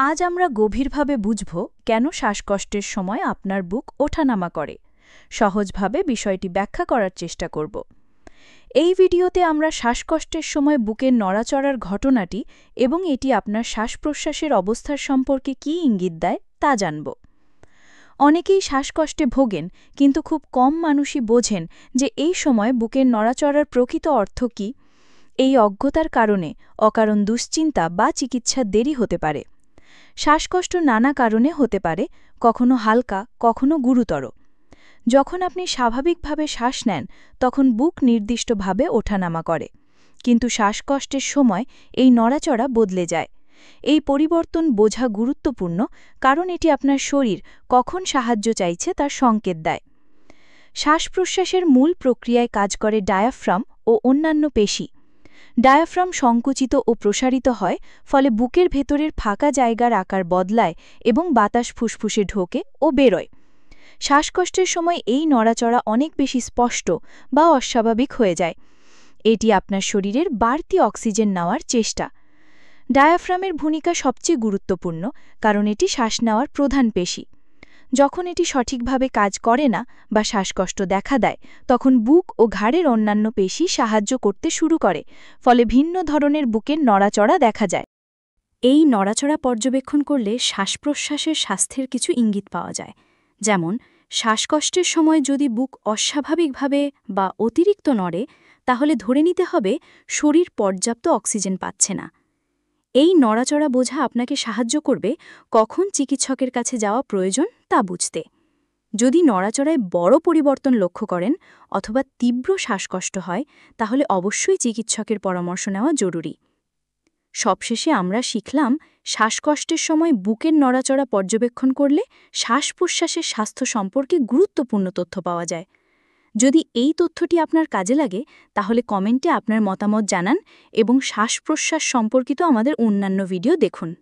আজ আমরা গভীরভাবে বুঝব কেন শ্বাসকষ্টের সময় আপনার বুক ওঠানামা করে। সহজভাবে বিষয়টি ব্যাখ্যা করার চেষ্টা করব। এই ভিডিওতে আমরা শ্বাসকষ্টের সময় বুকের নড়াচড়ার ঘটনাটি এবং এটি আপনার শ্বাসপ্রশ্বাসের অবস্থার সম্পর্কে কী ইঙ্গিত দেয় তা জানব। অনেকেই শ্বাসকষ্টে ভোগেন, কিন্তু খুব কম মানুষই বোঝেন যে এই সময় বুকের নড়াচড়ার প্রকৃত অর্থ কী। এই অজ্ঞতার কারণে অকারণ দুশ্চিন্তা বা চিকিৎসার দেরি হতে পারে। শ্বাসকষ্ট নানা কারণে হতে পারে, কখনো হালকা, কখনো গুরুতর। যখন আপনি স্বাভাবিকভাবে শ্বাস নেন তখন বুক নির্দিষ্টভাবে ওঠানামা করে, কিন্তু শ্বাসকষ্টের সময় এই নড়াচড়া বদলে যায়। এই পরিবর্তন বোঝা গুরুত্বপূর্ণ, কারণ এটি আপনার শরীর কখন সাহায্য চাইছে তার সংকেত দেয়। শ্বাস-প্রশ্বাসের মূল প্রক্রিয়ায় কাজ করে ডায়াফ্রাম ও অন্যান্য পেশি। ডায়াফ্রাম সংকুচিত ও প্রসারিত হয়, ফলে বুকের ভেতরের ফাঁকা জায়গার আকার বদলায় এবং বাতাস ফুসফুসে ঢোকে ও বেরোয়। শ্বাসকষ্টের সময় এই নড়াচড়া অনেক বেশি স্পষ্ট বা অস্বাভাবিক হয়ে যায়। এটি আপনার শরীরের বাড়তি অক্সিজেন নেওয়ার চেষ্টা। ডায়াফ্রামের ভূমিকা সবচেয়ে গুরুত্বপূর্ণ, কারণ এটি শ্বাস নেওয়ার প্রধান পেশি। যখন এটি সঠিকভাবে কাজ করে না বা শ্বাসকষ্ট দেখা দেয়, তখন বুক ও ঘাড়ের অন্যান্য পেশি সাহায্য করতে শুরু করে, ফলে ভিন্ন ধরনের বুকের নড়াচড়া দেখা যায়। এই নড়াচড়া পর্যবেক্ষণ করলে শ্বাসপ্রশ্বাসের স্বাস্থ্যের কিছু ইঙ্গিত পাওয়া যায়। যেমন, শ্বাসকষ্টের সময় যদি বুক অস্বাভাবিকভাবে বা অতিরিক্ত নড়ে, তাহলে ধরে নিতে হবে শরীর পর্যাপ্ত অক্সিজেন পাচ্ছে না। এই নড়াচড়া বোঝা আপনাকে সাহায্য করবে কখন চিকিৎসকের কাছে যাওয়া প্রয়োজন তা বুঝতে। যদি নড়াচড়ায় বড় পরিবর্তন লক্ষ্য করেন অথবা তীব্র শ্বাসকষ্ট হয়, তাহলে অবশ্যই চিকিৎসকের পরামর্শ নেওয়া জরুরি। সবশেষে আমরা শিখলাম, শ্বাসকষ্টের সময় বুকের নড়াচড়া পর্যবেক্ষণ করলে শ্বাস-প্রশ্বাসের স্বাস্থ্য সম্পর্কে গুরুত্বপূর্ণ তথ্য পাওয়া যায়। যদি এই তথ্যটি আপনার কাজে লাগে, তাহলে কমেন্টে আপনার মতামত জানান এবং শ্বাস-প্রশ্বাস সম্পর্কিত আমাদের অন্যান্য ভিডিও দেখুন।